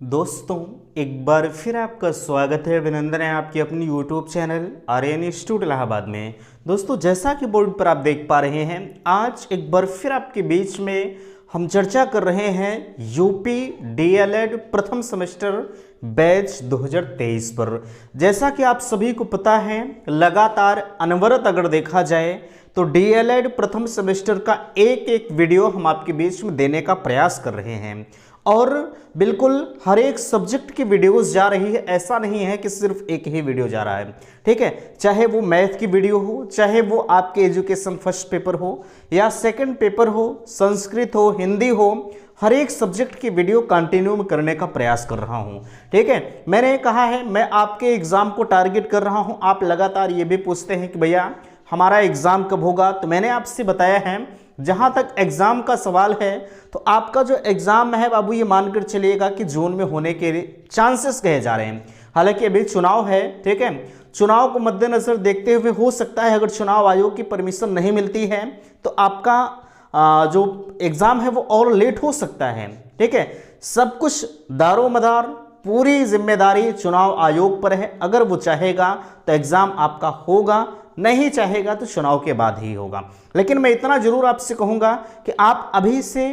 दोस्तों, एक बार फिर आपका स्वागत है, अभिनंदन है आपकी अपनी YouTube channel Aryan institute Allahabad में। दोस्तों, जैसा कि बोर्ड पर आप देख पा रहे हैं, आज एक बार फिर आपके बीच में हम चर्चा कर रहे हैं यूपी डीएलएड प्रथम सेमेस्टर बैच 2023 पर। जैसा कि आप सभी को पता है, लगातार अनवरत अगर देखा जाए तो डीएलएड प्रथम सेमेस्टर का एक एक वीडियो हम आपके बीच में देने का प्रयास कर रहे हैं और बिल्कुल हर एक सब्जेक्ट की वीडियोस जा रही है। ऐसा नहीं है कि सिर्फ एक ही वीडियो जा रहा है, ठीक है। चाहे वो मैथ की वीडियो हो, चाहे वो आपके एजुकेशन फर्स्ट पेपर हो या सेकंड पेपर हो, संस्कृत हो, हिंदी हो, हर एक सब्जेक्ट की वीडियो कंटिन्यू में करने का प्रयास कर रहा हूं, ठीक है। मैंने कहा है मैं आपके एग्जाम को टारगेट कर रहा हूं। आप लगातार ये भी पूछते हैं कि भैया हमारा एग्जाम कब होगा, तो मैंने आपसे बताया है जहां तक एग्जाम का सवाल है तो आपका जो एग्जाम है बाबू, ये मानकर चलिएगा कि जून में होने के चांसेस कहे जा रहे हैं। हालांकि अभी चुनाव है, ठीक है। चुनाव को मद्देनजर देखते हुए हो सकता है अगर चुनाव आयोग की परमिशन नहीं मिलती है तो आपका जो एग्जाम है वो और लेट हो सकता है, ठीक है। सब कुछ दारोमदार, पूरी जिम्मेदारी चुनाव आयोग पर है। अगर वो चाहेगा तो एग्जाम आपका होगा, नहीं चाहेगा तो चुनाव के बाद ही होगा। लेकिन मैं इतना जरूर आपसे कहूंगा कि आप अभी से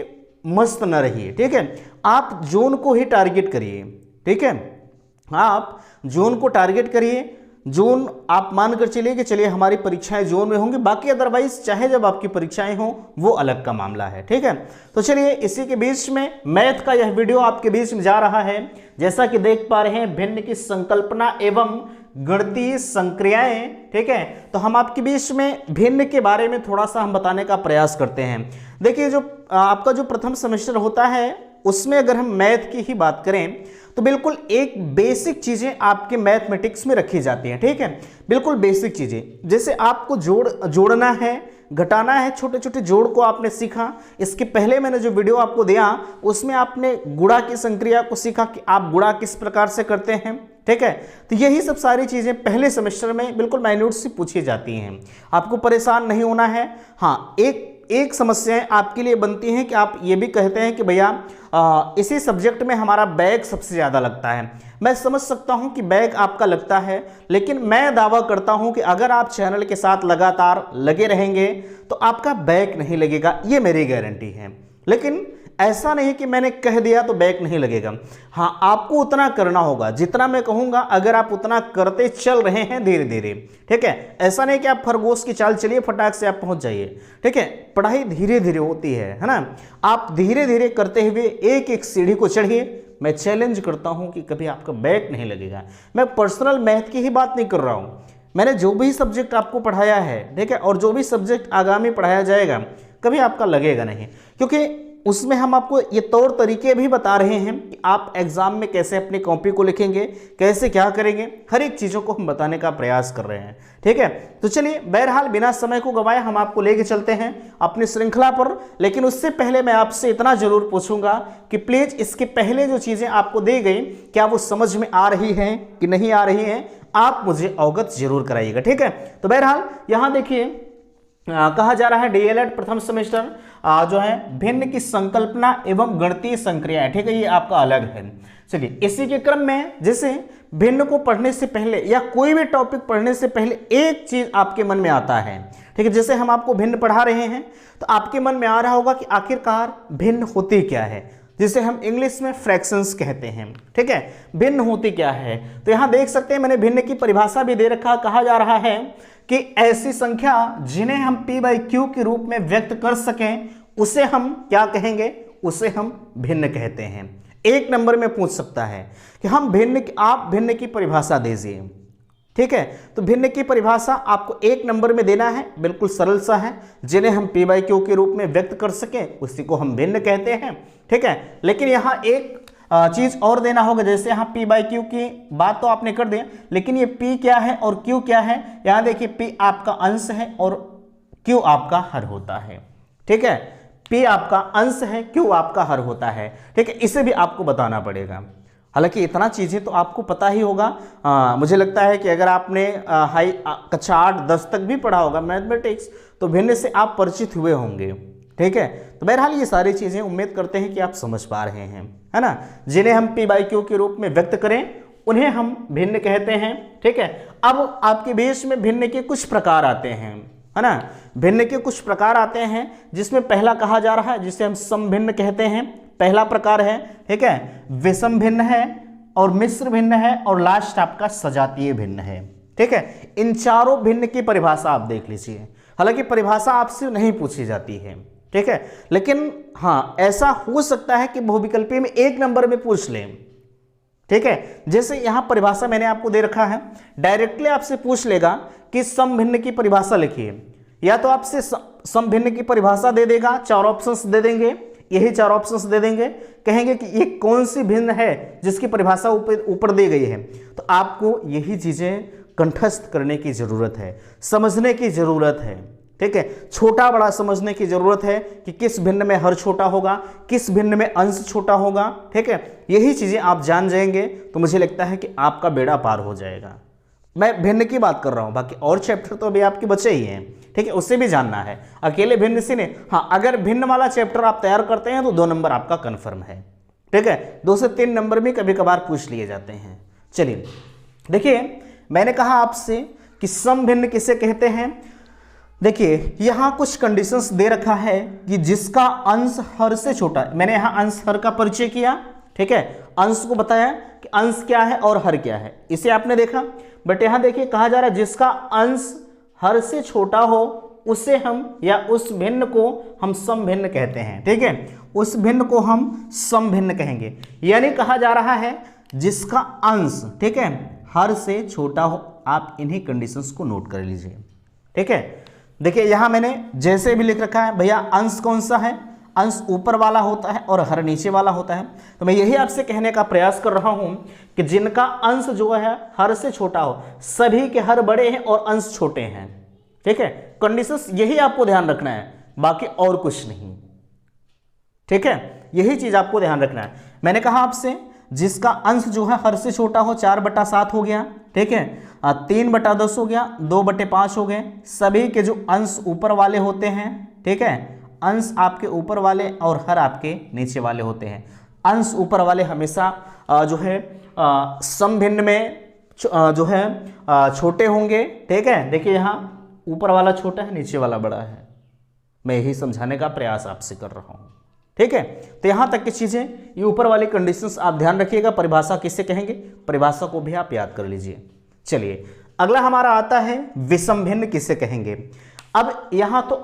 मस्त न रहिए, ठीक है। आप जून को ही टारगेट करिए, ठीक है। आप जून को टारगेट करिए। जून आप मान कर चलिए कि चलिए हमारी परीक्षाएं जून में होंगी, बाकी अदरवाइज चाहे जब आपकी परीक्षाएं हों वो अलग का मामला है, ठीक है। तो चलिए इसी के बीच में मैथ का यह वीडियो आपके बीच में जा रहा है। जैसा कि देख पा रहे हैं, भिन्न की संकल्पना एवं गणितीय संक्रियाएं, ठीक है। तो हम आपके बीच में भिन्न के बारे में थोड़ा सा हम बताने का प्रयास करते हैं। देखिए, जो आपका जो प्रथम सेमेस्टर होता है उसमें अगर हम मैथ की ही बात करें तो बिल्कुल एक बेसिक चीजें आपके मैथमेटिक्स में रखी जाती हैं, ठीक है। बिल्कुल बेसिक चीजें, जैसे आपको जोड़ना है, घटाना है, छोटे छोटे जोड़ को आपने सीखा। इसके पहले मैंने जो वीडियो आपको दिया उसमें आपने गुणा की संक्रिया को सीखा कि आप गुणा किस प्रकार से करते हैं, ठीक है। तो यही सब सारी चीजें पहले सेमेस्टर में बिल्कुल माइन्यूट से पूछी जाती हैं। आपको परेशान नहीं होना है। हाँ, एक समस्याएं आपके लिए बनती हैं कि आप ये भी कहते हैं कि भैया इसी सब्जेक्ट में हमारा बैक सबसे ज़्यादा लगता है। मैं समझ सकता हूं कि बैक आपका लगता है, लेकिन मैं दावा करता हूं कि अगर आप चैनल के साथ लगातार लगे रहेंगे तो आपका बैक नहीं लगेगा, ये मेरी गारंटी है। लेकिन ऐसा नहीं कि मैंने कह दिया तो बैक नहीं लगेगा। हाँ, आपको उतना करना होगा जितना मैं कहूँगा। अगर आप उतना करते चल रहे हैं धीरे धीरे, ठीक है। ऐसा नहीं कि आप खरगोश की चाल चलिए फटाक से आप पहुंच जाइए, ठीक है। पढ़ाई धीरे धीरे होती है ना। आप धीरे धीरे करते हुए एक एक सीढ़ी को चढ़िए। मैं चैलेंज करता हूं कि कभी आपका बैक नहीं लगेगा। मैं पर्सनल मैथ की ही बात नहीं कर रहा हूं। मैंने जो भी सब्जेक्ट आपको पढ़ाया है, ठीक है, और जो भी सब्जेक्ट आगामी पढ़ाया जाएगा, कभी आपका लगेगा नहीं, क्योंकि उसमें हम आपको ये तौर तरीके भी बता रहे हैं कि आप एग्जाम में कैसे अपनी कॉपी को लिखेंगे, कैसे क्या करेंगे। हर एक चीज़ों को हम बताने का प्रयास कर रहे हैं, ठीक है। तो चलिए, बहरहाल बिना समय को गंवाए हम आपको लेके चलते हैं अपनी श्रृंखला पर। लेकिन उससे पहले मैं आपसे इतना जरूर पूछूंगा कि प्लीज इसके पहले जो चीज़ें आपको दी गई, क्या वो समझ में आ रही हैं कि नहीं आ रही हैं, आप मुझे अवगत जरूर कराइएगा, ठीक है। तो बहरहाल यहाँ देखिए, कहा जा रहा है डीएलएड प्रथम सेमेस्टर जो है भिन्न की संकल्पना एवं गणितीय संक्रियाएं, ठीक है, ये आपका अलग है। चलिए, इसी के क्रम में जैसे भिन्न को पढ़ने से पहले या कोई भी टॉपिक पढ़ने से पहले एक चीज आपके मन में आता है, ठीक है। जैसे हम आपको भिन्न पढ़ा रहे हैं तो आपके मन में आ रहा होगा कि आखिरकार भिन्न होती क्या है, जिसे हम इंग्लिश में फ्रैक्शंस कहते हैं, ठीक है। भिन्न होती क्या है, तो यहां देख सकते हैं मैंने भिन्न की परिभाषा भी दे रखा। कहा जा रहा है कि ऐसी संख्या जिन्हें हम p/q के रूप में व्यक्त कर सकें उसे हम क्या कहेंगे, उसे हम भिन्न कहते हैं। एक नंबर में पूछ सकता है कि आप भिन्न की परिभाषा दीजिए, ठीक है। तो भिन्न की परिभाषा आपको एक नंबर में देना है, बिल्कुल सरल सा है। जिन्हें हम p/q के रूप में व्यक्त कर सकें उसी को हम भिन्न कहते हैं, ठीक है। लेकिन यहाँ एक चीज और देना होगा। जैसे यहाँ p/q की बात तो आपने कर दिया, लेकिन ये p क्या है और q क्या है। यहाँ देखिए, p आपका अंश है और q आपका हर होता है, ठीक है। p आपका अंश है, q आपका हर होता है, ठीक है। इसे भी आपको बताना पड़ेगा। हालांकि इतना चीजें तो आपको पता ही होगा। मुझे लगता है कि अगर आपने कक्षा 8-10 तक भी पढ़ा होगा मैथमेटिक्स तो भिन्न से आप परिचित हुए होंगे, ठीक है। तो बहरहाल ये सारी चीजें उम्मीद करते हैं कि आप समझ पा रहे हैं, है ना। जिन्हें हम पी बाई क्यू के रूप में व्यक्त करें उन्हें हम भिन्न कहते हैं, ठीक है। अब आपके बीच में भिन्न के कुछ प्रकार आते हैं, है ना। भिन्न के कुछ प्रकार आते हैं जिसमें पहला कहा जा रहा है जिसे हम समभिन्न कहते हैं, पहला प्रकार है, ठीक है। विषम भिन्न है और मिश्र भिन्न है और लास्ट आपका सजातीय भिन्न है, ठीक है। इन चारों भिन्न की परिभाषा आप देख लीजिए। हालांकि परिभाषा आपसे नहीं पूछी जाती है, ठीक है, लेकिन हाँ ऐसा हो सकता है कि बहुविकल्पीय में 1 नंबर में पूछ लें, ठीक है। जैसे यहां परिभाषा मैंने आपको दे रखा है, डायरेक्टली आपसे पूछ लेगा कि समभिन्न की परिभाषा लिखिए, या तो आपसे समभिन्न की परिभाषा दे देगा, 4 ऑप्शंस दे देंगे, यही 4 ऑप्शंस दे देंगे, कहेंगे कि ये कौन सी भिन्न है जिसकी परिभाषा ऊपर दी गई है। तो आपको यही चीजें कंठस्थ करने की जरूरत है, समझने की जरूरत है, ठीक है। छोटा बड़ा समझने की जरूरत है कि किस भिन्न में हर छोटा होगा, किस भिन्न में अंश छोटा होगा, ठीक है। यही चीजें आप जान जाएंगे तो मुझे लगता है कि आपका बेड़ा पार हो जाएगा। मैं भिन्न की बात कर रहा हूं, बाकी और चैप्टर तो अभी आपके बचे ही हैं, ठीक है, उससे भी जानना है। अकेले भिन्न से नहीं, हाँ अगर भिन्न वाला चैप्टर आप तैयार करते हैं तो 2 नंबर आपका कन्फर्म है, ठीक है। 2 से 3 नंबर भी कभी कभार पूछ लिए जाते हैं। चलिए देखिए, मैंने कहा आपसे कि समभिन्न किसे कहते हैं। देखिए यहां कुछ कंडीशंस दे रखा है कि जिसका अंश हर से छोटा है। मैंने यहां अंश हर का परिचय किया, ठीक है, अंश को बताया कि अंश क्या है और हर क्या है, इसे आपने देखा। बट यहां देखिए कहा जा रहा है जिसका अंश हर से छोटा हो उसे हम या उस भिन्न को हम समभिन्न कहते हैं, ठीक है। उस भिन्न को हम समभिन्न कहेंगे, यानी कहा जा रहा है जिसका अंश, ठीक है, हर से छोटा हो। आप इन्हीं कंडीशंस को नोट कर लीजिए, ठीक है। देखिए यहां मैंने जैसे भी लिख रखा है, भैया अंश कौन सा है, अंश ऊपर वाला होता है और हर नीचे वाला होता है। तो मैं यही आपसे कहने का प्रयास कर रहा हूं कि जिनका अंश जो है हर से छोटा हो, सभी के हर बड़े हैं और अंश छोटे हैं, ठीक है। कंडीशंस यही आपको ध्यान रखना है, बाकी और कुछ नहीं, ठीक है। यही चीज आपको ध्यान रखना है। मैंने कहा आपसे जिसका अंश जो है हर से छोटा हो, 4/7 हो गया, ठीक है, 3/10 हो गया, 2/5 हो गए। सभी के जो अंश ऊपर वाले होते हैं, ठीक है, अंश आपके ऊपर वाले और हर आपके नीचे वाले होते हैं। अंश ऊपर वाले हमेशा जो है समभिन्न में जो है छोटे होंगे, ठीक है। देखिए यहाँ ऊपर वाला छोटा है, नीचे वाला बड़ा है। मैं यही समझाने का प्रयास आपसे कर रहा हूँ, ठीक है। तो यहां तक की चीजें, ये ऊपर वाली कंडीशंस आप ध्यान रखिएगा। परिभाषा किसे कहेंगे, परिभाषा को भी आप याद कर लीजिए। चलिए अगला हमारा आता है विषम भिन्न किसे कहेंगे। अब यहां तो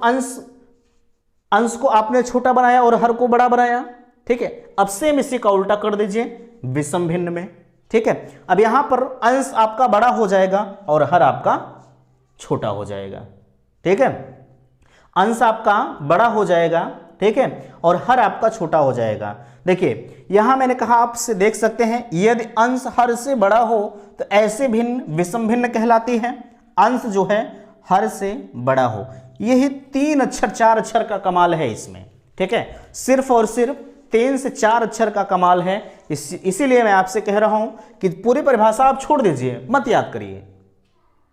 अंश को आपने छोटा बनाया और हर को बड़ा बनाया, ठीक है। अब सेम इसी का उल्टा कर दीजिए विषम भिन्न में, ठीक है। अब यहां पर अंश आपका बड़ा हो जाएगा और हर आपका छोटा हो जाएगा, ठीक है। अंश आपका बड़ा हो जाएगा, ठीक है, और हर आपका छोटा हो जाएगा। देखिए यहां मैंने कहा आपसे देख सकते हैं, यदि अंश हर से बड़ा हो तो ऐसे भिन्न विषम भिन्न कहलाती है। अंश जो है हर से बड़ा हो, यही 3 अक्षर 4 अक्षर का कमाल है इसमें, ठीक है। सिर्फ और सिर्फ 3 से 4 अक्षर का कमाल है। इसीलिए मैं आपसे कह रहा हूं कि पूरी परिभाषा आप छोड़ दीजिए, मत याद करिए,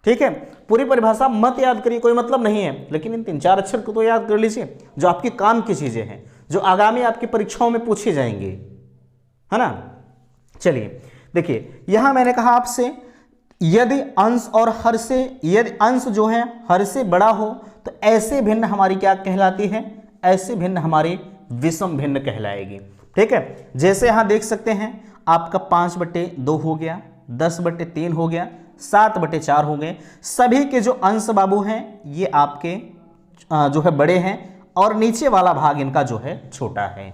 ठीक है। पूरी परिभाषा मत याद करिए, कोई मतलब नहीं है, लेकिन इन 3-4 अक्षर को तो याद कर लीजिए, जो आपके काम की चीजें हैं, जो आगामी आपकी परीक्षाओं में पूछी जाएंगी, है ना। चलिए देखिए यहां मैंने कहा आपसे यदि अंश और हर से, यदि अंश जो है हर से बड़ा हो तो ऐसे भिन्न हमारी क्या कहलाती है, ऐसे भिन्न हमारी विषम भिन्न कहलाएगी, ठीक है। जैसे यहां देख सकते हैं आपका 5/2 हो गया, 10/3 हो गया, 7/4 हो गए। सभी के जो अंश बाबू हैं ये आपके जो है बड़े हैं और नीचे वाला भाग इनका जो है छोटा है,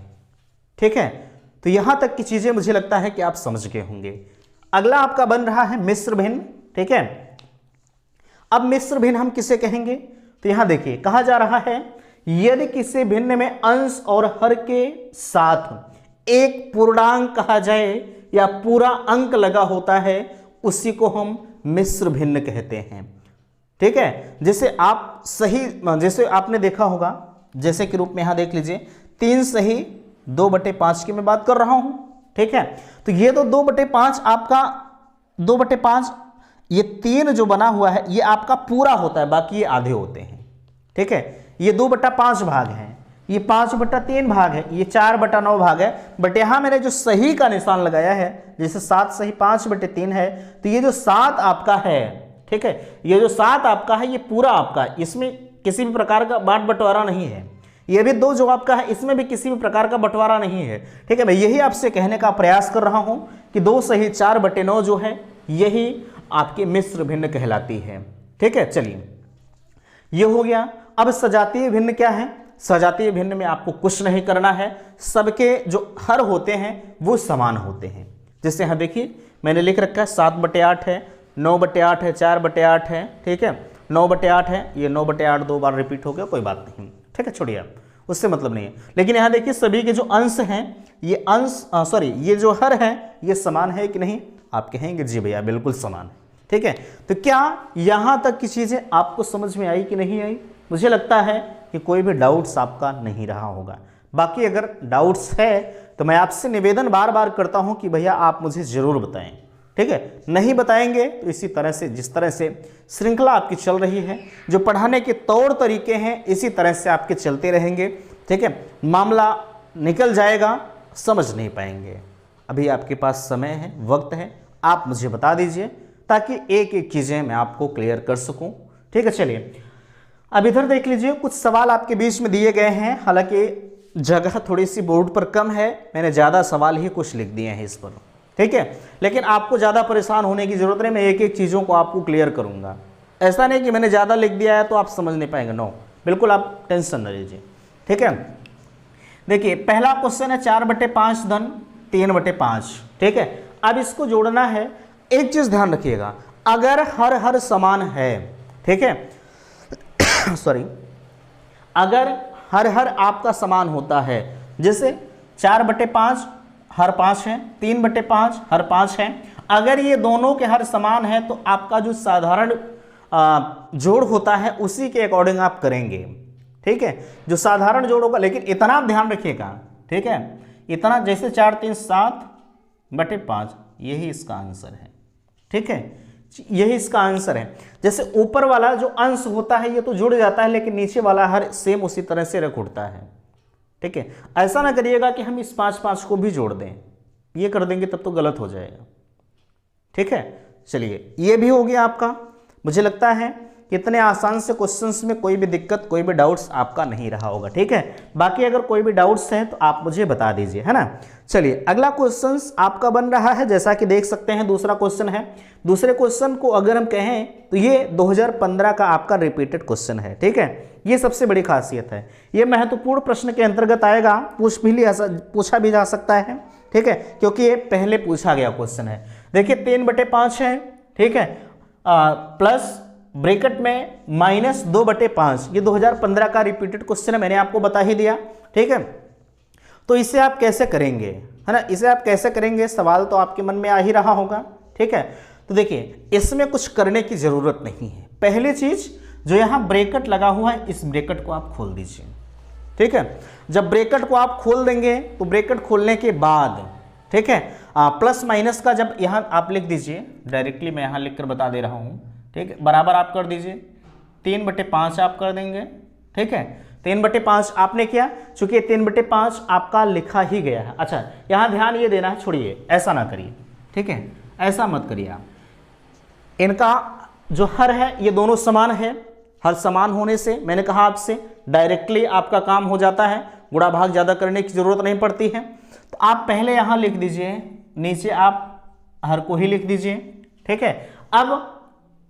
ठीक है। तो यहां तक की चीजें मुझे लगता है कि आप समझ गए होंगे। अगला आपका बन रहा है मिश्र भिन्न, ठीक है। अब मिश्र भिन्न हम किसे कहेंगे, तो यहां देखिए कहा जा रहा है यदि किसी भिन्न में अंश और हर के साथ एक पूर्णांक कहा जाए या पूरा अंक लगा होता है, उसी को हम मिश्र भिन्न कहते हैं, ठीक है। जैसे आप सही, जैसे आपने देखा होगा, जैसे के रूप में यहां देख लीजिए 3 सही 2/5 की मैं बात कर रहा हूं, ठीक है। तो ये तो 2/5 आपका 2/5, ये 3 जो बना हुआ है ये आपका पूरा होता है, बाकी ये आधे होते हैं, ठीक है। ये 2/5 भाग हैं, ये 5/3 भाग है, ये 4/9 भाग है। बट यहाँ मैंने जो सही का निशान लगाया है, जैसे 7 सही 5/3 है, तो ये जो 7 आपका है, ठीक है, ये जो 7 आपका है ये पूरा आपका है, इसमें किसी भी प्रकार का बांट बंटवारा नहीं है। ये भी 2 जो आपका है इसमें भी किसी भी प्रकार का बंटवारा नहीं है, ठीक है। मैं यही आपसे कहने का प्रयास कर रहा हूं कि 2 सही 4/9 जो है यही आपकी मिश्र भिन्न कहलाती है, ठीक है। चलिए ये हो गया। अब सजातीय भिन्न क्या है? सजातीय भिन्न में आपको कुछ नहीं करना है, सबके जो हर होते हैं वो समान होते हैं। जैसे यहाँ देखिए मैंने लिख रखा है 7/8 है, 9/8 है, 4/8 है, ठीक है, 9/8 है, ये 9/8 2 बार रिपीट हो गया, कोई बात नहीं, ठीक है, छोड़िए आप, उससे मतलब नहीं है। लेकिन यहाँ देखिए सभी के जो अंश हैं ये अंश ये जो हर हैं ये समान है कि नहीं? आप कहेंगे जी भैया बिल्कुल समान है, ठीक है। तो क्या यहाँ तक की चीज़ें आपको समझ में आई कि नहीं आई? मुझे लगता है कि कोई भी डाउट्स आपका नहीं रहा होगा। बाकी अगर डाउट्स है तो मैं आपसे निवेदन बार बार करता हूँ कि भैया आप मुझे ज़रूर बताएं, ठीक है। नहीं बताएंगे तो इसी तरह से, जिस तरह से श्रृंखला आपकी चल रही है, जो पढ़ाने के तौर तरीके हैं इसी तरह से आपके चलते रहेंगे, ठीक है। मामला निकल जाएगा, समझ नहीं पाएंगे। अभी आपके पास समय है, वक्त है, आप मुझे बता दीजिए ताकि एक एक चीज़ें मैं आपको क्लियर कर सकूं, ठीक है। चलिए अब इधर देख लीजिए, कुछ सवाल आपके बीच में दिए गए हैं। हालांकि जगह थोड़ी सी बोर्ड पर कम है, मैंने ज़्यादा सवाल ही कुछ लिख दिए हैं इस पर, ठीक है। लेकिन आपको ज़्यादा परेशान होने की ज़रूरत नहीं, मैं एक एक चीज़ों को आपको क्लियर करूँगा। ऐसा नहीं कि मैंने ज़्यादा लिख दिया है तो आप समझ नहीं पाएंगे, नो, बिल्कुल आप टेंशन न लीजिए, ठीक है। देखिए पहला क्वेश्चन है 4/5 धन 3/5, ठीक है। अब इसको जोड़ना है। एक चीज़ ध्यान रखिएगा, अगर हर समान है, ठीक है सॉरी, अगर हर आपका समान होता है, जैसे 4/5 हर 5 है, 3/5 हर 5 है, अगर ये दोनों के हर समान है तो आपका जो साधारण जोड़ होता है उसी के अकॉर्डिंग आप करेंगे, ठीक है, जो साधारण जोड़ होगा। लेकिन इतना आप ध्यान रखिएगा, ठीक है, इतना, जैसे 4 3 7/5 यही इसका आंसर है, ठीक है, यही इसका आंसर है। जैसे ऊपर वाला जो अंश होता है ये तो जुड़ जाता है, लेकिन नीचे वाला हर सेम उसी तरह से रख उठता है, ठीक है। ऐसा ना करिएगा कि हम इस 5 को भी जोड़ दें, ये कर देंगे तब तो गलत हो जाएगा, ठीक है। चलिए ये भी हो गया आपका। मुझे लगता है इतने आसान से क्वेश्चंस में कोई भी दिक्कत, कोई भी डाउट्स आपका नहीं रहा होगा, ठीक है। बाकी अगर कोई भी डाउट्स हैं तो आप मुझे बता दीजिए, है ना। चलिए अगला क्वेश्चंस आपका बन रहा है, जैसा कि देख सकते हैं दूसरा क्वेश्चन है। दूसरे क्वेश्चन को अगर हम कहें तो ये 2015 का आपका रिपीटेड क्वेश्चन है, ठीक है। ये सबसे बड़ी खासियत है, ये महत्वपूर्ण प्रश्न के अंतर्गत आएगा, पूछा भी जा सकता है, ठीक है, क्योंकि ये पहले पूछा गया क्वेश्चन है। देखिए 3/5 है, ठीक है, प्लस ब्रैकेट में -2/5, ये 2015 का रिपीटेड क्वेश्चन है, मैंने आपको बता ही दिया, ठीक है। तो इसे आप कैसे करेंगे, है ना, इसे आप कैसे करेंगे, सवाल तो आपके मन में आ ही रहा होगा, ठीक है। तो देखिए इसमें कुछ करने की ज़रूरत नहीं है। पहली चीज़, जो यहाँ ब्रैकेट लगा हुआ है इस ब्रैकेट को आप खोल दीजिए, ठीक है। जब ब्रैकेट को आप खोल देंगे तो ब्रैकेट खोलने के बाद, ठीक है, प्लस माइनस का जब यहाँ आप लिख दीजिए, डायरेक्टली मैं यहाँ लिख कर बता दे रहा हूँ, ठीक है, बराबर आप कर दीजिए, 3/5 आप कर देंगे, ठीक है। 3/5 आपने किया, चूंकि 3/5 आपका लिखा ही गया है। अच्छा यहाँ ध्यान ये देना है, छोड़िए ऐसा ना करिए, ठीक है, ऐसा मत करिए आप। इनका जो हर है ये दोनों समान है, हर समान होने से मैंने कहा आपसे डायरेक्टली आपका काम हो जाता है, गुणा भाग ज़्यादा करने की ज़रूरत नहीं पड़ती है। तो आप पहले यहाँ लिख दीजिए, नीचे आप हर को ही लिख दीजिए, ठीक है। अब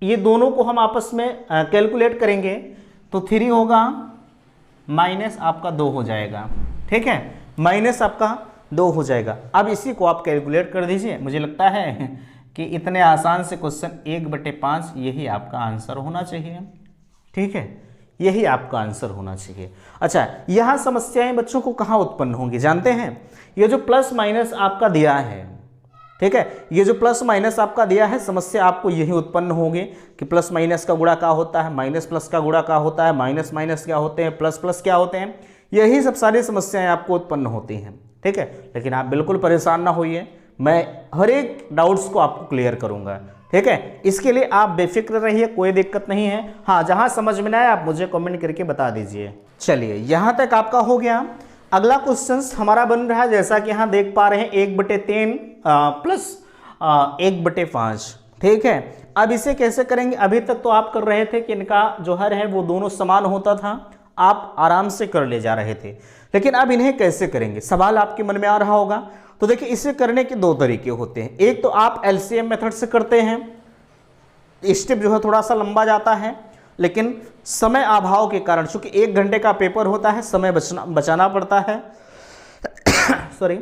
ये दोनों को हम आपस में कैलकुलेट करेंगे तो 3 होगा, माइनस आपका 2 हो जाएगा, ठीक है, माइनस आपका 2 हो जाएगा। अब इसी को आप कैलकुलेट कर दीजिए। मुझे लगता है कि इतने आसान से क्वेश्चन 1/5 यही आपका आंसर होना चाहिए, ठीक है, यही आपका आंसर होना चाहिए। अच्छा यहाँ समस्याएं बच्चों को कहाँ उत्पन्न होंगी जानते हैं? ये जो प्लस माइनस आपका दिया है, ठीक है, ये जो प्लस माइनस आपका दिया है, समस्या आपको यही उत्पन्न होगी कि प्लस माइनस का गुणा क्या होता है, माइनस प्लस का गुणा क्या होता है, माइनस माइनस क्या होते हैं, प्लस प्लस क्या होते हैं, यही सब सारी समस्याएं आपको उत्पन्न होती हैं, ठीक है। लेकिन आप बिल्कुल परेशान ना होइए, मैं हर एक डाउट्स को आपको क्लियर करूंगा, ठीक है। इसके लिए आप बेफिक्र रहिए, कोई दिक्कत नहीं है। हाँ जहाँ समझ में ना आए आप मुझे कमेंट करके बता दीजिए। चलिए यहाँ तक आपका हो गया। अगला क्वेश्चन हमारा बन रहा है, जैसा कि यहाँ देख पा रहे हैं 1/3 प्लस 1/5, ठीक है। अब इसे कैसे करेंगे? अभी तक तो आप कर रहे थे कि इनका जो हर है वो दोनों समान होता था, आप आराम से कर ले जा रहे थे, लेकिन अब इन्हें कैसे करेंगे सवाल आपके मन में आ रहा होगा। तो देखिए इसे करने के दो तरीके होते हैं। एक तो आप एलसीएम मेथड से करते हैं, स्टेप जो है थोड़ा सा लंबा जाता है, लेकिन समय अभाव के कारण, चूंकि 1 घंटे का पेपर होता है, समय बचाना पड़ता है सॉरी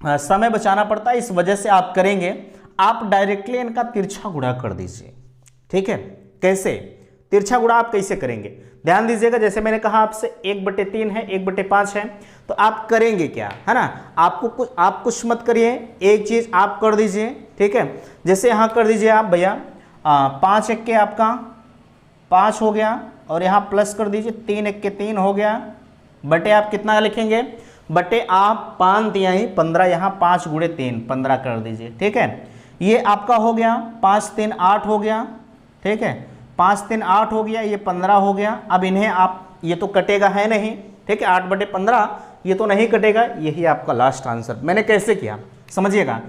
समय बचाना पड़ता है, इस वजह से आप करेंगे, आप डायरेक्टली इनका तिरछा गुणा कर दीजिए, ठीक है। कैसे तिरछा गुणा आप कैसे करेंगे? ध्यान दीजिएगा, जैसे मैंने कहा आपसे 1/3 है, 1/5 है, तो आप करेंगे क्या, है ना। आप कुछ मत करिए, एक चीज आप कर दीजिए, ठीक है। जैसे यहाँ कर दीजिए आप भैया 5 1 के आपका 5 हो गया, और यहाँ प्लस कर दीजिए 3 1 के 3 हो गया, बटे आप कितना लिखेंगे, बटे आप 5 तिहाई 15, यहाँ 5 गुणे 3 15 कर दीजिए, ठीक है। ये आपका हो गया 5 3 8 हो गया, ठीक है, 5 3 8 हो गया, ये 15 हो गया। अब इन्हें आप, ये तो कटेगा है नहीं, ठीक है, 8/15 ये तो नहीं कटेगा, यही आपका लास्ट आंसर। मैंने कैसे किया समझिएगा,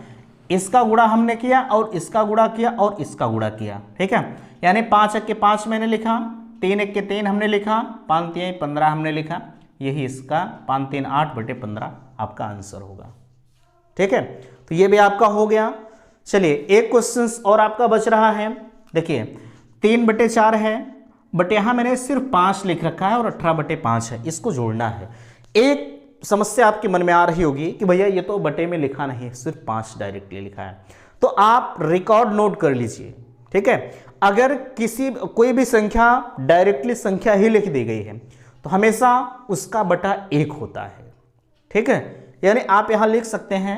इसका गुणा हमने किया और इसका गुणा किया और इसका गुणा किया, ठीक है। यानी 5 1 के 5 मैंने लिखा, 3 1 के 3 हमने लिखा, 5 3 15 हमने लिखा, यही इसका 5 3 8/15 आपका आंसर होगा, ठीक है। तो ये भी आपका हो गया। चलिए एक क्वेश्चन और आपका बच रहा है। देखिए 3/4 है, बट यहाँ मैंने सिर्फ 5 लिख रखा है और 18/5 है, इसको जोड़ना है। एक समस्या आपके मन में आ रही होगी कि भैया ये तो बटे में लिखा नहीं है, सिर्फ 5 डायरेक्टली लिखा है। तो आप रिकॉर्ड नोट कर लीजिए, ठीक है। अगर कोई भी संख्या डायरेक्टली संख्या ही लिख दी गई है तो हमेशा उसका बटा 1 होता है, ठीक है। यानी आप यहाँ लिख सकते हैं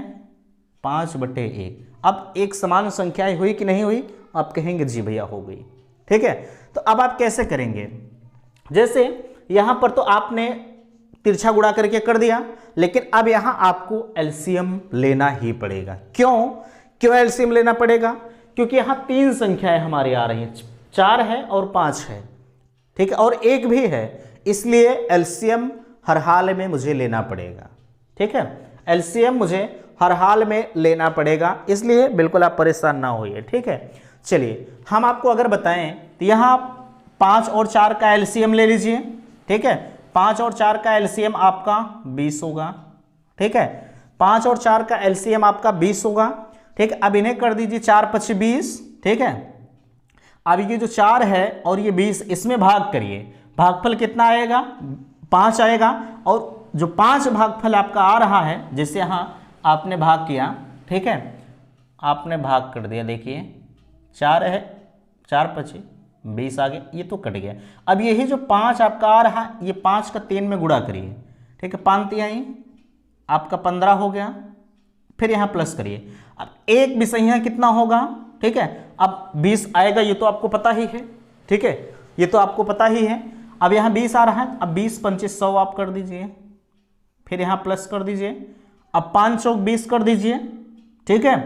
5/1। अब एक समान संख्या हुई कि नहीं हुई, आप कहेंगे जी भैया हो गई, ठीक है। तो अब आप कैसे करेंगे? जैसे यहां पर तो आपने तिरछा गुणा करके कर दिया, लेकिन अब यहां आपको एलसीएम लेना ही पड़ेगा। क्यों एलसीएम लेना पड़ेगा? क्योंकि यहां 3 संख्याएं हमारी आ रही हैं, 4 है और 5 है, ठीक है, और 1 भी है, इसलिए एलसीएम हर हाल में मुझे लेना पड़ेगा, ठीक है। एलसीएम मुझे हर हाल में लेना पड़ेगा, इसलिए बिल्कुल आप परेशान ना होइए, ठीक है। चलिए हम आपको अगर बताएं तो यहाँ 5 और 4 का एलसीएम ले लीजिए, ठीक है। 5 और 4 का एलसीएम आपका 20 होगा, ठीक है। 5 और 4 का एलसीएम आपका 20 होगा, ठीक है। अब इन्हें कर दीजिए 4 5 20, ठीक है। अब ये जो 4 है और ये 20, इसमें भाग करिए, भागफल कितना आएगा? 5 आएगा। और जो 5 भागफल आपका आ रहा है, जैसे यहाँ आपने भाग किया, ठीक है, आपने भाग कर दिया, देखिए 4 है, 4 5 20 आ गया, ये तो कट गया। अब यही जो 5 आपका आ रहा, ये 5 का 3 में गुणा करिए, ठीक है, 5 तिहाई आपका 15 हो गया, फिर यहाँ प्लस करिए। अब एक विषय कितना होगा, ठीक है। अब 20 आएगा, ये तो आपको पता ही है, ठीक है, ये तो आपको पता ही है। अब यहाँ 20 आ रहा है, अब 20 25 100 आप कर दीजिए, फिर यहाँ प्लस कर दीजिए। अब 5 चौक 20 कर दीजिए, ठीक है,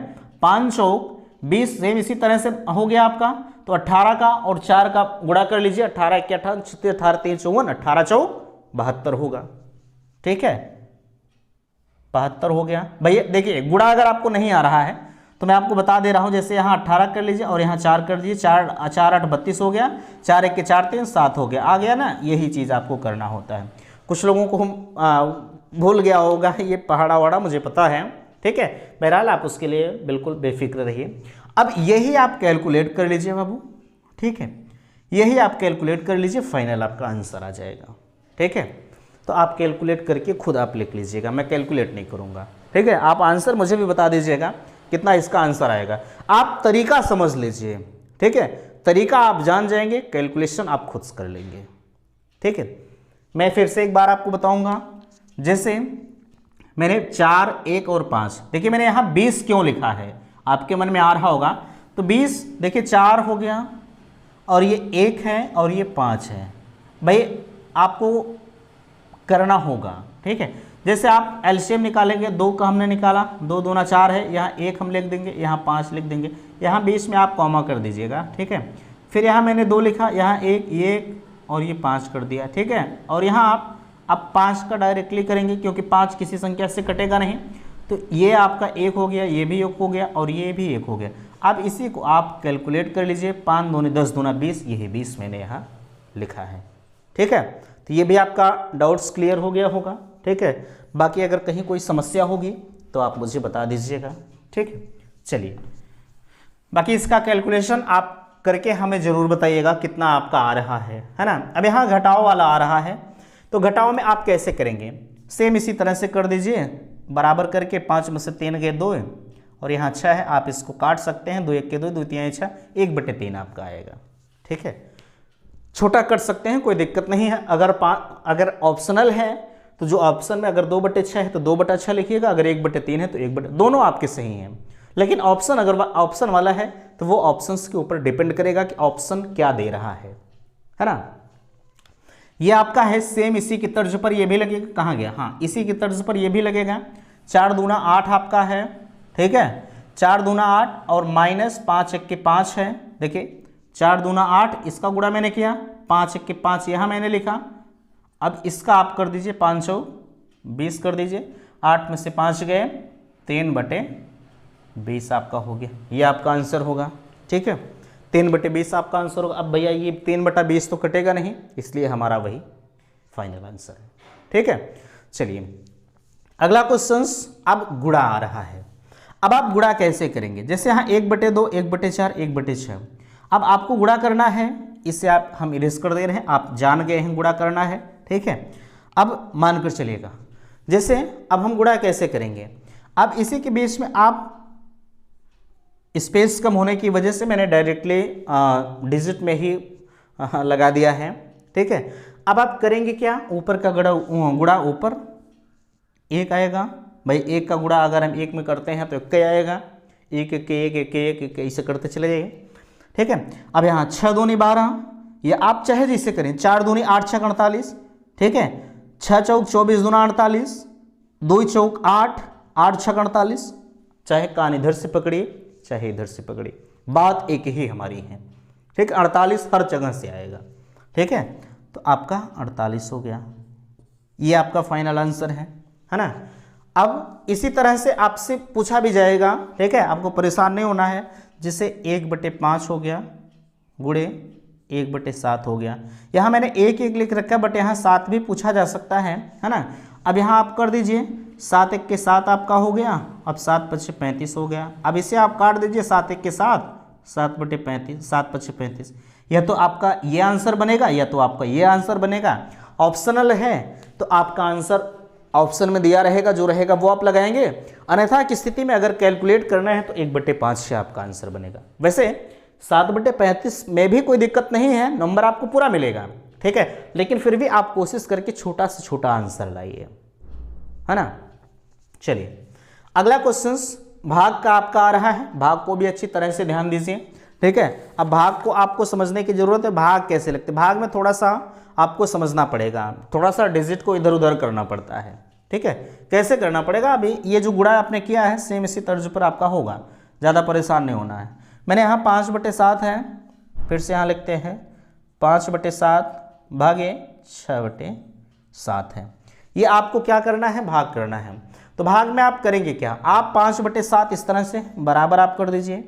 5 चौक 20 सेम इसी तरह से हो गया आपका। तो 18 का और 4 का गुणा कर लीजिए, 18 1 18 18 3 54, 18 चौक 72 होगा, ठीक है, 72 हो गया। भैया देखिए गुणा अगर आपको नहीं आ रहा है तो मैं आपको बता दे रहा हूं, जैसे यहाँ 18 कर लीजिए और यहाँ 4 कर दीजिए, 4 8 32 हो गया, 4 1 के 4 3 7 हो गया, आ गया ना। यही चीज़ आपको करना होता है। कुछ लोगों को भूल गया होगा ये पहाड़ा वहाड़ा, मुझे पता है, ठीक है। बहरहाल आप उसके लिए बिल्कुल बेफिक्र रहिए। अब यही आप कैलकुलेट कर लीजिए बाबू, ठीक है, यही आप कैलकुलेट कर लीजिए, फाइनल आपका आंसर आ जाएगा, ठीक है। तो आप कैलकुलेट करके खुद आप लिख लीजिएगा, मैं कैलकुलेट नहीं करूँगा, ठीक है। आप आंसर मुझे भी बता दीजिएगा कितना इसका आंसर आएगा, आप तरीका समझ लीजिए, ठीक है। तरीका आप जान जाएंगे, कैलकुलेशन आप खुद कर लेंगे, ठीक है। मैं फिर से एक बार आपको बताऊंगा, जैसे मैंने 4 1 और 5, देखिए मैंने यहाँ 20 क्यों लिखा है, आपके मन में आ रहा होगा। तो 20 देखिए 4 हो गया और ये 1 है और ये 5 है, भाई आपको करना होगा, ठीक है। जैसे आप एलसीएम निकालेंगे, 2 का हमने निकाला, 2 दूना 4 है, यहाँ 1 हम लिख देंगे, यहाँ 5 लिख देंगे, यहाँ बीच में आप कॉमा कर दीजिएगा, ठीक है। फिर यहाँ मैंने 2 लिखा, यहाँ 1 1 और ये 5 कर दिया, ठीक है। और यहाँ आप अब 5 का डायरेक्टली करेंगे क्योंकि 5 किसी संख्या से कटेगा नहीं, तो ये आपका 1 हो गया, ये भी 1 हो गया और ये भी 1 हो गया। अब इसी को आप कैलकुलेट कर लीजिए, 5 दूनी 10 दूना 20, यही 20 मैंने यहाँ लिखा है, ठीक है। तो ये भी आपका डाउट्स क्लियर हो गया होगा, ठीक है। बाकी अगर कहीं कोई समस्या होगी तो आप मुझे बता दीजिएगा, ठीक है। चलिए, बाकी इसका कैलकुलेशन आप करके हमें ज़रूर बताइएगा कितना आपका आ रहा है ना। अब यहाँ घटाव वाला आ रहा है, तो घटाव में आप कैसे करेंगे, सेम इसी तरह से कर दीजिए, बराबर करके 5 में से 3 गए 2 और यहाँ 6 है, आप इसको काट सकते हैं, 2 1 के 2, 2 3 6, 1/3 आपका आएगा, ठीक है। छोटा कर सकते हैं, कोई दिक्कत नहीं है। अगर ऑप्शनल है तो जो ऑप्शन में अगर 2/6 है तो 2/6 लिखिएगा, अगर 1/3 है तो 1/, दोनों आपके सही हैं। लेकिन ऑप्शन अगर ऑप्शन वाला है तो वो ऑप्शंस के ऊपर डिपेंड करेगा कि ऑप्शन क्या दे रहा है ना। ये आपका है सेम इसी की तर्ज पर ये भी लगेगा, कहाँ गया, हाँ इसी की तर्ज पर ये भी लगेगा। 4 दूना 8 आपका है, ठीक है। 4 दूना 8 और माइनस 5 1 के 5 है, देखिए 4 दूना 8, इसका गुणा मैंने किया, 5 1 के 5 यहाँ मैंने लिखा। अब इसका आप कर दीजिए 5 चौक 20 कर दीजिए, 8 में से 5 गए, 3/20 आपका हो गया, ये आपका आंसर होगा, ठीक है। 3/20 आपका आंसर होगा। अब भैया ये 3/20 तो कटेगा नहीं, इसलिए हमारा वही फाइनल आंसर है, ठीक है। चलिए अगला क्वेश्चन, अब गुणा आ रहा है। अब आप गुणा कैसे करेंगे, जैसे यहाँ 1/2, 1/4, 1/6। अब आपको गुणा करना है, इसे आप हम इरेज कर दे रहे हैं, आप जान गए हैं गुणा करना है, ठीक है। अब मानकर चलिएगा, जैसे अब हम गुणा कैसे करेंगे, अब इसी के बीच में आप स्पेस कम होने की वजह से मैंने डायरेक्टली डिजिट में ही लगा दिया है, ठीक है। अब आप करेंगे क्या, ऊपर का गुणा ऊपर 1 आएगा, भाई 1 का गुणा अगर हम 1 में करते हैं तो 1 आएगा, 1 1 1 1 1 1 ऐसे करते चले जाइए, ठीक है। अब यहाँ 6 दूनी 12, ये आप चाहे जैसे करें, 4 दूनी 8 6 48, ठीक है। 6 चौक 24 दूना 48, 2 चौक 8 8 6 48, चाहे कान इधर से पकड़िए चाहे इधर से पकड़िए, बात एक ही हमारी है, ठीक। 48 हर जगह से आएगा, ठीक है। तो आपका 48 हो गया, ये आपका फाइनल आंसर है ना। अब इसी तरह से आपसे पूछा भी जाएगा, ठीक है, आपको परेशान नहीं होना है। जैसे 1/5 हो गया गुणे 1/7 हो गया, यहाँ मैंने 1 1 लिख रखा है, बट यहाँ 7 भी पूछा जा सकता है ना। अब यहाँ आप कर दीजिए, 7 1 के 7 आपका हो गया, अब 7 5 35 हो गया। अब इसे आप काट दीजिए, 7 1 के 7, 7/35, 7 5 35, या तो आपका ये आंसर बनेगा या तो आपका ये आंसर बनेगा। ऑप्शनल है तो आपका आंसर ऑप्शन में दिया रहेगा, जो रहेगा वो आप लगाएंगे। अन्यथा की स्थिति में अगर कैलकुलेट करना है तो 1/5 से आपका आंसर बनेगा। वैसे 7/35 में भी कोई दिक्कत नहीं है, नंबर आपको पूरा मिलेगा, ठीक है। लेकिन फिर भी आप कोशिश करके छोटा से छोटा आंसर लाइए, है ना। चलिए अगला क्वेश्चन भाग का आपका आ रहा है, भाग को भी अच्छी तरह से ध्यान दीजिए, ठीक है। अब भाग को आपको समझने की जरूरत है, भाग कैसे लगते हैं। भाग में थोड़ा सा आपको समझना पड़ेगा, थोड़ा सा डिजिट को इधर उधर करना पड़ता है, ठीक है। कैसे करना पड़ेगा, अभी ये जो गुणा आपने किया है सेम इसी तर्ज पर आपका होगा, ज़्यादा परेशान नहीं होना है। मैंने यहाँ 5/7 है, फिर से यहाँ लिखते हैं 5/7 भागे 6/7 है। ये आपको क्या करना है, भाग करना है। तो भाग में आप करेंगे क्या, आप 5/7 इस तरह से बराबर आप कर दीजिए,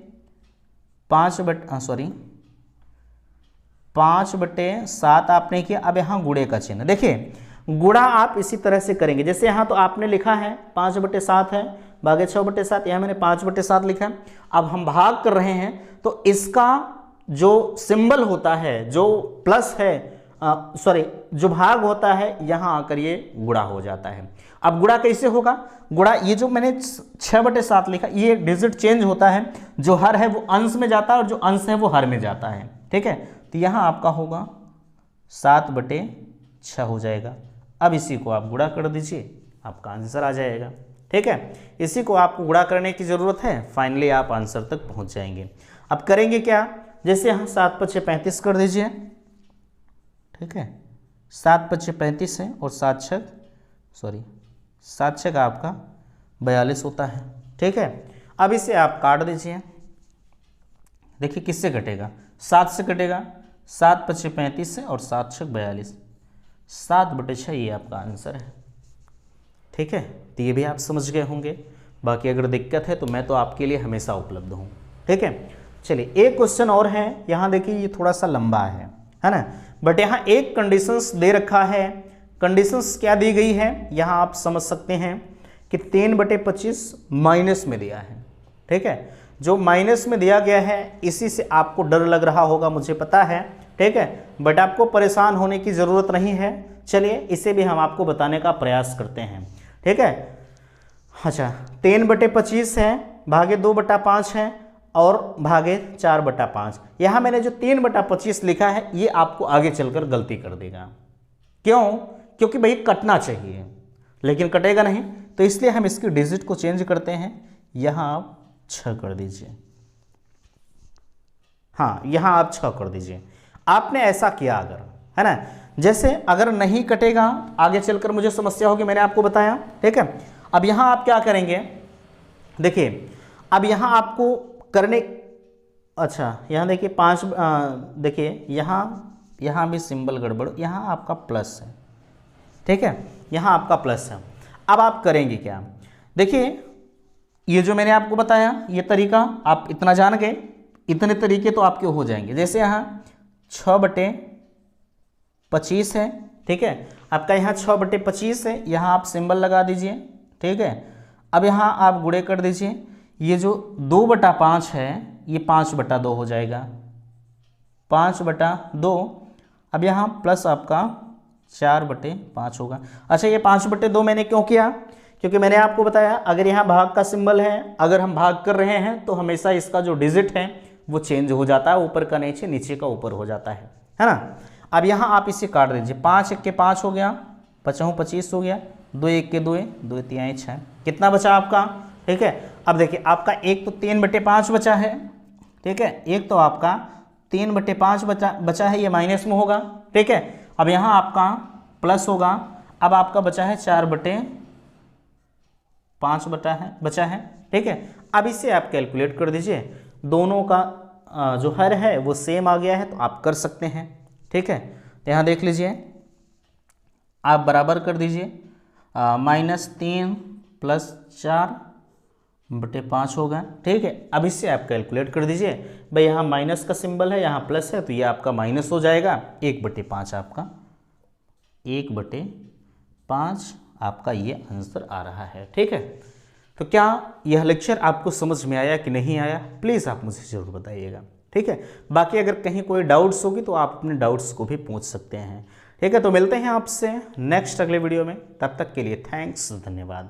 5/7 आपने किया। अब यहाँ गुणे का चिन्ह, देखिए गुणा आप इसी तरह से करेंगे, जैसे यहाँ तो आपने लिखा है 5/7 है भागे 6/7, यहाँ मैंने 5/7 लिखा है। अब हम भाग कर रहे हैं तो इसका जो सिंबल होता है, जो प्लस है, जो भाग होता है, यहाँ आकर ये गुणा हो जाता है। अब गुणा कैसे होगा, गुणा ये जो मैंने 6/7 लिखा, ये डिजिट चेंज होता है, जो हर है वो अंश में जाता है और जो अंश है वो हर में जाता है, ठीक है। तो यहाँ आपका होगा 7/6 हो जाएगा। अब इसी को आप गुणा कर दीजिए, आपका आंसर आ जाएगा, ठीक है। इसी को आपको गुणा करने की ज़रूरत है, फाइनली आप आंसर तक पहुँच जाएंगे। अब करेंगे क्या, जैसे यहाँ 7 5 35 कर दीजिए, ठीक है। 7 5 35 है और 7 6 का आपका 42 होता है, ठीक है। अब इसे आप काट दीजिए, देखिए किससे कटेगा, 7 से कटेगा, 7 × 5 = 35 है और 7 × 6 = 42, 7/6 ये आपका आंसर है। ठीक है, तो ये भी आप समझ गए होंगे। बाकी अगर दिक्कत है तो मैं तो आपके लिए हमेशा उपलब्ध हूँ। ठीक है, चलिए एक क्वेश्चन और है। यहाँ देखिए ये थोड़ा सा लंबा है ना, बट यहाँ एक कंडीशंस दे रखा है। कंडीशंस क्या दी गई है यहाँ आप समझ सकते हैं कि 3/25 माइनस में दिया है। ठीक है, जो माइनस में दिया गया है इसी से आपको डर लग रहा होगा, मुझे पता है। ठीक है, बट आपको परेशान होने की ज़रूरत नहीं है। चलिए इसे भी हम आपको बताने का प्रयास करते हैं। ठीक है, अच्छा 3/25 है, भागे 2/5 है और भागे 4/5। यहाँ मैंने जो 3/25 लिखा है ये आपको आगे चलकर गलती कर देगा। क्यों? क्योंकि भाई कटना चाहिए लेकिन कटेगा नहीं, तो इसलिए हम इसकी डिजिट को चेंज करते हैं। यहाँ आप 6 कर दीजिए। हाँ, यहाँ आप 6 कर दीजिए। आपने ऐसा किया अगर, है ना, जैसे अगर नहीं कटेगा आगे चलकर मुझे समस्या होगी, मैंने आपको बताया। ठीक है, अब यहाँ आप क्या करेंगे, देखिए अब यहाँ आपको करने, अच्छा यहाँ देखिए 5, देखिए यहाँ भी सिंबल गड़बड़, यहाँ आपका प्लस है। ठीक है, यहाँ आपका प्लस है। अब आप करेंगे क्या, देखिए ये जो मैंने आपको बताया ये तरीका आप इतना जान गए, इतने तरीके तो आपके हो जाएंगे। जैसे यहाँ 6/25 है। ठीक है, आपका यहाँ 6/25 है, यहाँ आप सिंबल लगा दीजिए। ठीक है, अब यहाँ आप गुणे कर दीजिए। ये जो 2/5 है ये 5/2 हो जाएगा, 5/2। अब यहाँ प्लस आपका 4/5 होगा। अच्छा, ये 5/2 मैंने क्यों किया, क्योंकि मैंने आपको बताया अगर यहाँ भाग का सिंबल है, अगर हम भाग कर रहे हैं तो हमेशा इसका जो डिजिट है वो चेंज हो जाता है, ऊपर का नीचे, नीचे का ऊपर हो जाता है ना। अब यहाँ आप इसे काट दीजिए, 5 × 1 = 5 हो गया, 5 × 25 हो गया, 2 × 1 = 2, 2 × 3 = 6। कितना बचा आपका? ठीक है, अब देखिए आपका एक तो 3/5 बचा है। ठीक है, एक तो आपका 3/5 बचा है, ये माइनस में होगा। ठीक है, अब यहाँ आपका प्लस होगा। अब आपका बचा है 4/5 बचा है। ठीक है, अब इसे आप कैलकुलेट कर दीजिए, दोनों का जो हर है वो सेम आ गया है तो आप कर सकते हैं। ठीक है, तो यहाँ देख लीजिए, आप बराबर कर दीजिए, -3 + 4/5 होगा। ठीक है, अब इससे आप कैलकुलेट कर दीजिए। भाई यहाँ माइनस का सिंबल है, यहाँ प्लस है, तो ये आपका माइनस हो जाएगा। 1/5 आपका, 1/5 आपका ये आंसर आ रहा है। ठीक है, तो क्या यह लेक्चर आपको समझ में आया कि नहीं आया, प्लीज़ आप मुझे ज़रूर बताइएगा। ठीक है, बाकी अगर कहीं कोई डाउट्स होगी तो आप अपने डाउट्स को भी पूछ सकते हैं। ठीक है, तो मिलते हैं आपसे नेक्स्ट अगले वीडियो में, तब तक के लिए थैंक्स, धन्यवाद।